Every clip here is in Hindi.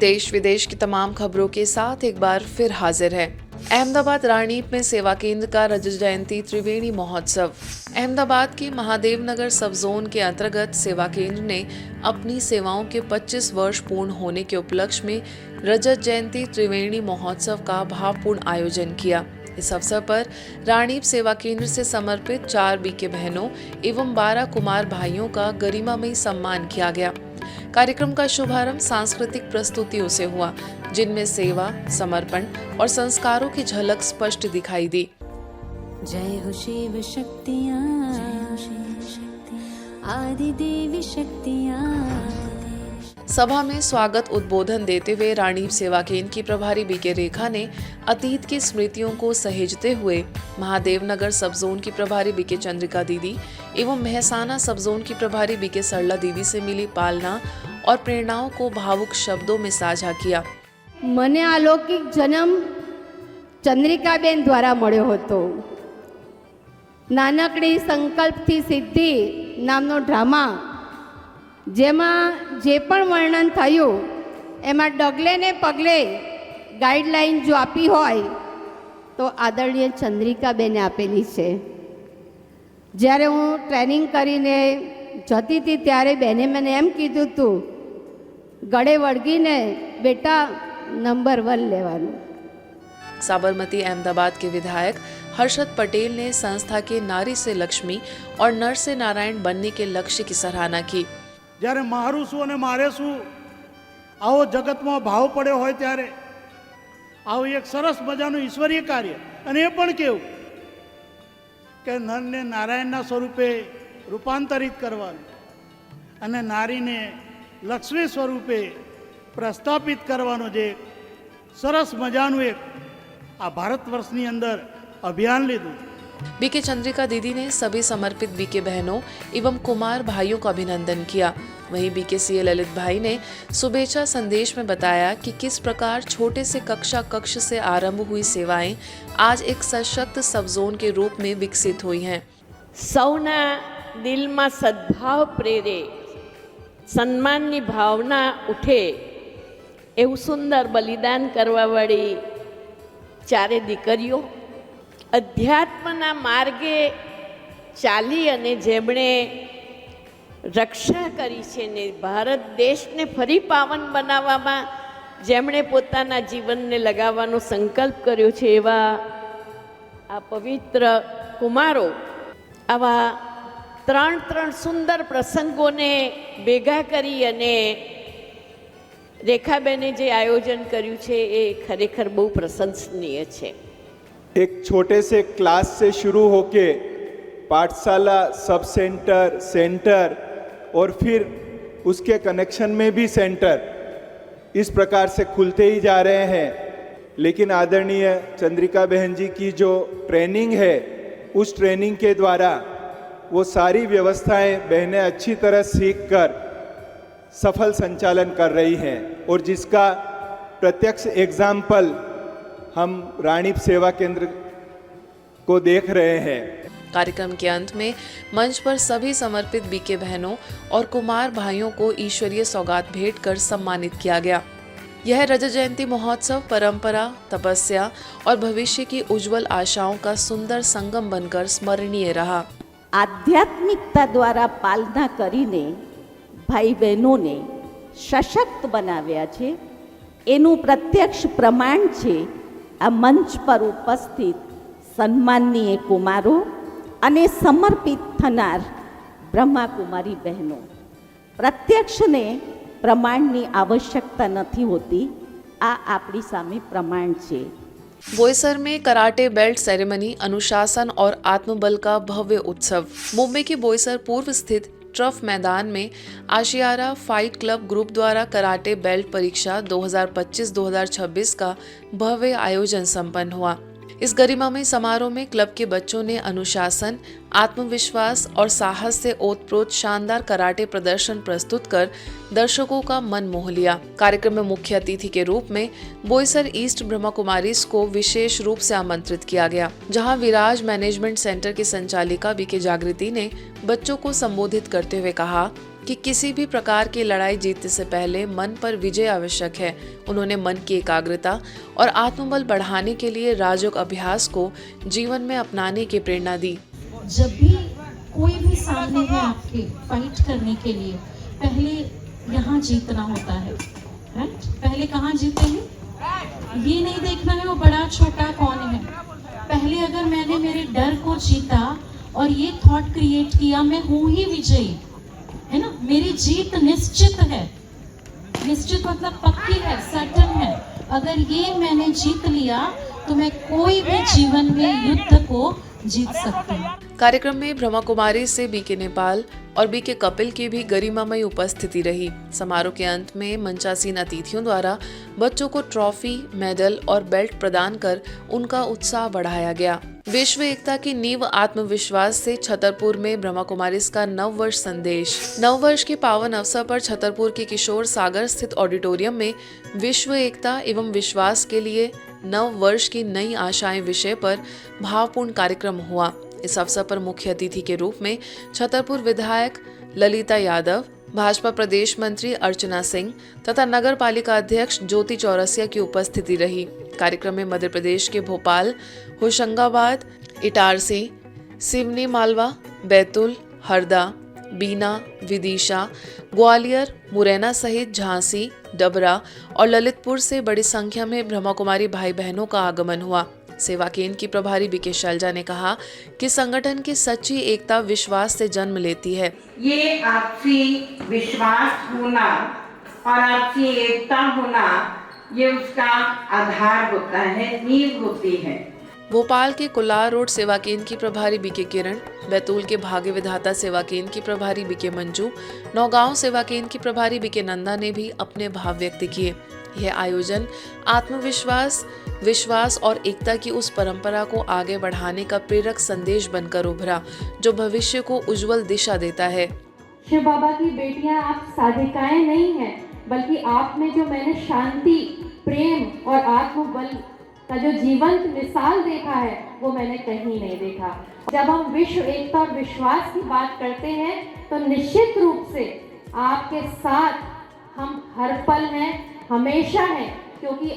देश विदेश की तमाम खबरों के साथ एक बार फिर हाजिर है। अहमदाबाद रानीप में सेवा केंद्र का रजत जयंती त्रिवेणी महोत्सव। अहमदाबाद के महादेव नगर सब जोन के अंतर्गत सेवा केंद्र ने अपनी सेवाओं के 25 वर्ष पूर्ण होने के उपलक्ष्य में रजत जयंती त्रिवेणी महोत्सव का भावपूर्ण आयोजन किया। इस अवसर पर रानीप सेवा केंद्र से समर्पित 4 बीके बहनों एवं 12 कुमार भाइयों का गरिमामयी सम्मान किया गया। कार्यक्रम का शुभारंभ सांस्कृतिक प्रस्तुतियों से हुआ, जिनमें सेवा, समर्पण और संस्कारों की झलक स्पष्ट दिखाई दी। जय हो शिव शक्तियाँ, आदि देवी शक्तियाँ। सभा में स्वागत उद्बोधन देते हुए रानीप सेवा केंद्र की प्रभारी बीके रेखा ने अतीत की स्मृतियों को सहेजते हुए महादेव नगर सब जोन की प्रभारी बीके चंद्रिका दीदी एवं मेहसाना सब जोन की प्रभारी बीके सरला दीदी से मिली पालना और प्रेरणाओं को भावुक शब्दों में साझा किया। मने अलौकिक जन्म चंद्रिकाबेन द्वारा मळ्यो हतो। नानकड़ी संकल्पथी सिद्धि नामनो ड्रामा जेमां जे पण वर्णन थयुं एमां डगले ने पगले गाइडलाइन जो आपी होय तो आदरणीय चंद्रिकाबेने आपेली छे। ज्यारे हूँ ट्रेनिंग करीने जती थी त्यारे बेने मने एम कीधुं हतुं गळे वळगीने बेटा नंबर 1 लेवानुं। साबरमती अहमदाबाद के विधायक हर्षद पटेल ने संस्था के नारी से लक्ष्मी और नर से नारायण बनने के लक्ष्य की सराहना की। જ્યારે મારું શું અને મારે શું આવો જગતમાં ભાવ પડ્યો હોય ત્યારે આવું એક સરસ મજાનું ઈશ્વરીય કાર્ય અને એ પણ કેવું કે નરને નારાયણના સ્વરૂપે રૂપાંતરિત કરવાનું અને નારીને લક્ષ્મી સ્વરૂપે પ્રસ્થાપિત કરવાનો જે સરસ મજાનું એક આ ભારત વર્ષની અંદર અભિયાન લીધું। बीके चंद्रिका दीदी ने सभी समर्पित बीके बहनों एवं कुमार भाइयों का अभिनंदन किया। वहीं बीके सीए ललित भाई ने शुभेच्छा संदेश में बताया कि किस प्रकार छोटे से कक्ष से आरंभ हुई सेवाएं आज एक सशक्त सब जोन के रूप में विकसित हुई हैं। सौना दिल में सद्भाव प्रेरे, सम्माननी भावना उठे एवं सुंदर बलिदान करवा वाली 4 दीकरीओ अध्यात्मना मार्गे चाली अने जेमणे रक्षा करी छे ने भारत देश ने फरी पावन बनाववामां जेमणे पोताना जीवन ने लगावવાનો संकल्प कर्यो छे एवा आ पवित्र कुमारो आवा 3 सुंदर प्रसंगोने भेगा करी अने रेखाबेने जे आयोजन कर्युं छे ए खरेखर बहु प्रशंसनीय छे। एक छोटे से क्लास से शुरू होके पाठशाला, सब सेंटर, सेंटर और फिर उसके कनेक्शन में भी सेंटर इस प्रकार से खुलते ही जा रहे हैं। लेकिन आदरणीय चंद्रिका बहन जी की जो ट्रेनिंग है उस ट्रेनिंग के द्वारा वो सारी व्यवस्थाएं बहनें अच्छी तरह सीख कर सफल संचालन कर रही हैं और जिसका प्रत्यक्ष एग्जाम्पल हम रानीप सेवा केंद्र को देख रहे हैं। कार्यक्रम के अंत में मंच पर सभी समर्पित बीके बहनों और कुमार भाइयों को ईश्वरीय सौगात भेंट कर सम्मानित किया गया। यह रजत जयंती महोत्सव परंपरा, तपस्या और भविष्य की उज्जवल आशाओं का सुंदर संगम बनकर स्मरणीय रहा। आध्यात्मिकता द्वारा पालना करीने भाई बहनों ने सशक्त बनाव्या छे एનું प्रत्यक्ष प्रमाण छे आ मंच पर उपस्थित सन्माननीय कुमारो अने समर्पित थनार ब्रह्माकुमारी बहनों। प्रत्यक्ष ने प्रमाणनी आवश्यकता नहीं होती, आ आपणी सामे प्रमाण छे। बोईसर में कराटे बेल्ट सेरेमनी, अनुशासन और आत्मबल का भव्य उत्सव। मुंबई के बोईसर पूर्व स्थित ट्रफ मैदान में आशियारा फाइट क्लब ग्रुप द्वारा कराटे बेल्ट परीक्षा 2025-2026 का भव्य आयोजन संपन्न हुआ। इस गरिमामय समारोह में क्लब के बच्चों ने अनुशासन, आत्मविश्वास और साहस से ओतप्रोत शानदार कराटे प्रदर्शन प्रस्तुत कर दर्शकों का मन मोह लिया। कार्यक्रम में मुख्य अतिथि के रूप में बोईसर ईस्ट ब्रह्मा कुमारीज को विशेष रूप से आमंत्रित किया गया, जहां विराज मैनेजमेंट सेंटर की संचालिका बीके जागृति ने बच्चों को संबोधित करते हुए कहा कि किसी भी प्रकार की लड़ाई जीतने से पहले मन पर विजय आवश्यक है। उन्होंने मन की एकाग्रता और आत्मबल बढ़ाने के लिए राजयोग अभ्यास को जीवन में अपनाने की प्रेरणा दी। जब भी कोई भी सामने है आपके फाइट करने के लिए, पहले यहाँ जीतना होता है, राइट? पहले कहाँ जीतेंगे? ये नहीं देखना है वो बड़ा छोटा कौन है। पहले अगर मैंने मेरे डर को जीता और ये थॉट क्रिएट किया मैं हूँ ही विजयी, है ना, मेरी जीत निश्चित है। निश्चित मतलब पक्की है, सर्टन है। अगर ये मैंने जीत लिया तो मैं कोई भी जीवन में युद्ध को जीत सकती हूँ। कार्यक्रम में ब्रह्मा कुमारी से बीके नेपाल और बीके कपिल की भी गरिमामयी उपस्थिति रही। समारोह के अंत में मंचासीन अतिथियों द्वारा बच्चों को ट्रॉफी, मेडल और बेल्ट प्रदान कर उनका उत्साह बढ़ाया गया। विश्व एकता की नींव आत्मविश्वास से छतरपुर में ब्रह्मा कुमारीज का नववर्ष संदेश। नववर्ष के पावन अवसर पर छतरपुर के किशोर सागर स्थित ऑडिटोरियम में विश्व एकता एवं विश्वास के लिए नव वर्ष की नई आशाएं विषय पर भावपूर्ण कार्यक्रम हुआ। इस अवसर पर मुख्य अतिथि के रूप में छतरपुर विधायक ललिता यादव, भाजपा प्रदेश मंत्री अर्चना सिंह तथा नगर पालिका अध्यक्ष ज्योति चौरसिया की उपस्थिति रही। कार्यक्रम में मध्य प्रदेश के भोपाल, होशंगाबाद, इटारसी, सिवनी मालवा, बैतूल, हरदा, बीना, विदिशा, ग्वालियर, मुरैना सहित झांसी, डबरा और ललितपुर से बड़ी संख्या में ब्रह्मा कुमारी भाई बहनों का आगमन हुआ। सेवा केंद्र की प्रभारी बीके शैलजा ने कहा कि संगठन की सच्ची एकता विश्वास से जन्म लेती है। ये आपसी विश्वास होना और आपसी एकता होना, ये उसका आधार होता है, नींव होती है। भोपाल के कुलार रोड सेवा केंद्र की प्रभारी बीके किरण, बैतूल के भाग्य विधाता सेवा केंद्र की प्रभारी बीके मंजू, नौगांव सेवा केंद्र की प्रभारी बीके नंदा ने भी अपने भाव व्यक्त किए। यह आयोजन आत्मविश्वास, विश्वास और एकता की उस परंपरा को आगे बढ़ाने का प्रेरक संदेश बनकर उभरा, जो भविष्य को उज्जवल दिशा देता है। शिव बाबा की बेटियां आप साधिकाएं नहीं हैं, बल्कि आप में जो मैंने शांति, प्रेम और आत्मबल का जो जीवंत मिसाल देखा है वो मैंने कहीं नहीं देखा। जब हम विश्व एकता और विश्वास की बात करते हैं तो निश्चित रूप से आपके साथ हम हर पल हैं, हमेशा हैं, क्योंकि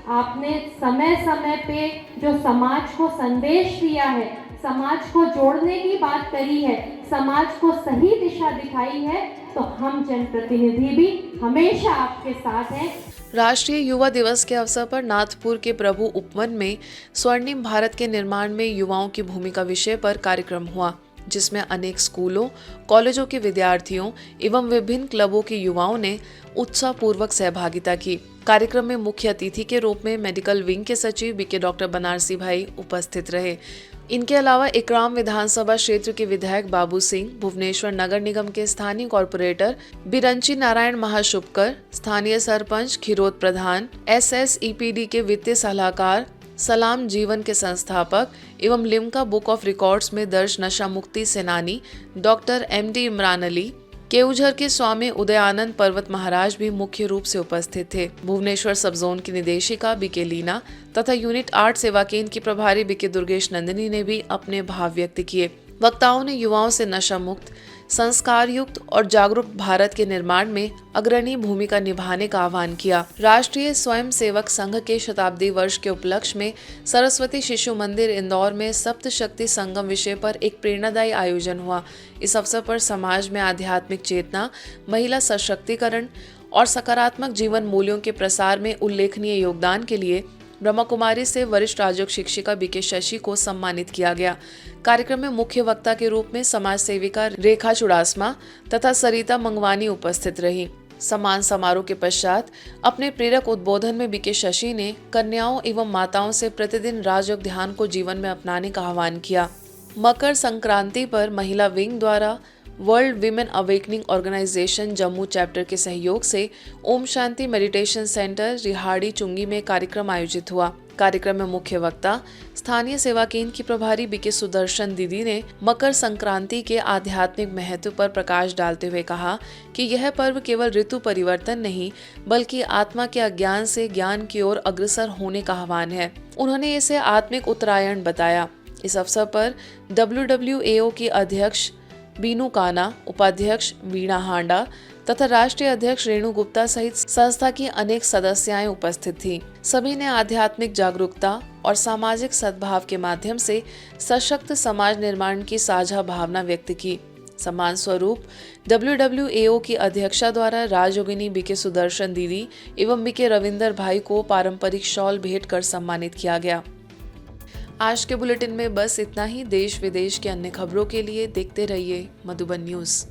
आपने समय समय पे जो समाज को संदेश दिया है, समाज को जोड़ने की बात करी है, समाज को सही दिशा दिखाई है, तो हम जनप्रतिनिधि भी हमेशा आपके साथ हैं। राष्ट्रीय युवा दिवस के अवसर पर नाथपुर के प्रभु उपवन में स्वर्णिम भारत के निर्माण में युवाओं की भूमिका विषय पर कार्यक्रम हुआ, जिसमें अनेक स्कूलों, कॉलेजों के विद्यार्थियों एवं विभिन्न क्लबों के युवाओं ने उत्साहपूर्वक सहभागिता की। कार्यक्रम में मुख्य अतिथि के रूप में मेडिकल विंग के सचिव बीके डॉक्टर बनारसी भाई उपस्थित रहे। इनके अलावा इकराम विधानसभा क्षेत्र के विधायक बाबू सिंह, भुवनेश्वर नगर निगम के स्थानीय कॉरपोरेटर बिरंची नारायण महाशुभकर, स्थानीय सरपंच खिरोद प्रधान, SSEPD के वित्तीय सलाहकार, सलाम जीवन के संस्थापक एवं लिम्का बुक ऑफ रिकॉर्ड्स में दर्ज नशा मुक्ति सेनानी डॉक्टर MD इमरान अली, केऊझर के स्वामी उदयानंद पर्वत महाराज भी मुख्य रूप से उपस्थित थे। भुवनेश्वर सब जोन की निदेशिका बीके लीना तथा यूनिट 8 सेवा केंद्र की प्रभारी बीके दुर्गेश नंदिनी ने भी अपने भाव व्यक्त किए। वक्ताओं ने युवाओं से नशा मुक्त, संस्कार युक्त और जागरूक भारत के निर्माण में अग्रणी भूमिका निभाने का आह्वान किया। राष्ट्रीय स्वयं सेवक संघ के शताब्दी वर्ष के उपलक्ष्य में सरस्वती शिशु मंदिर इंदौर में सप्त शक्ति संगम विषय पर एक प्रेरणादायी आयोजन हुआ। इस अवसर पर समाज में आध्यात्मिक चेतना, महिला सशक्तिकरण और सकारात्मक जीवन मूल्यों के प्रसार में उल्लेखनीय योगदान के लिए ब्रह्मा कुमारी से वरिष्ठ राजयोग शिक्षिका बीके शशि को सम्मानित किया गया। कार्यक्रम में मुख्य वक्ता के रूप में समाज सेविका रेखा चुड़ासमा तथा सरिता मंगवानी उपस्थित रही। सम्मान समारोह के पश्चात अपने प्रेरक उद्बोधन में बीके शशि ने कन्याओं एवं माताओं से प्रतिदिन राजयोग ध्यान को जीवन में अपनाने का आह्वान किया। मकर संक्रांति पर महिला विंग द्वारा world women awakening organisation Jammu chapter के सहयोग से ओम शांति मेडिटेशन सेंटर रिहाड़ी चुंगी में कार्यक्रम आयोजित हुआ। कार्यक्रम में मुख्य वक्ता स्थानीय सेवा केंद्र की प्रभारी बीके सुदर्शन दीदी ने मकर संक्रांति के आध्यात्मिक महत्व पर प्रकाश डालते हुए कहा कि यह पर्व केवल ऋतु परिवर्तन नहीं बल्कि आत्मा के अज्ञान से ज्ञान की ओर अग्रसर होने का आह्वान है। उन्होंने इसे आत्मिक उत्तरायण बताया। इस अवसर पर WWAO की अध्यक्ष बीनू काना, उपाध्यक्ष वीणा हांडा तथा राष्ट्रीय अध्यक्ष रेणु गुप्ता सहित संस्था की अनेक सदस्याएं उपस्थित थीं। सभी ने आध्यात्मिक जागरूकता और सामाजिक सद्भाव के माध्यम से सशक्त समाज निर्माण की साझा भावना व्यक्त की। सम्मान स्वरूप WWAO की अध्यक्षा द्वारा राजयोगिनी बीके सुदर्शन दीदी एवं बीके रविंदर भाई को पारंपरिक शॉल भेंट कर सम्मानित किया गया। आज के बुलेटिन में बस इतना ही। देश विदेश के अन्य खबरों के लिए देखते रहिए मधुबन न्यूज़।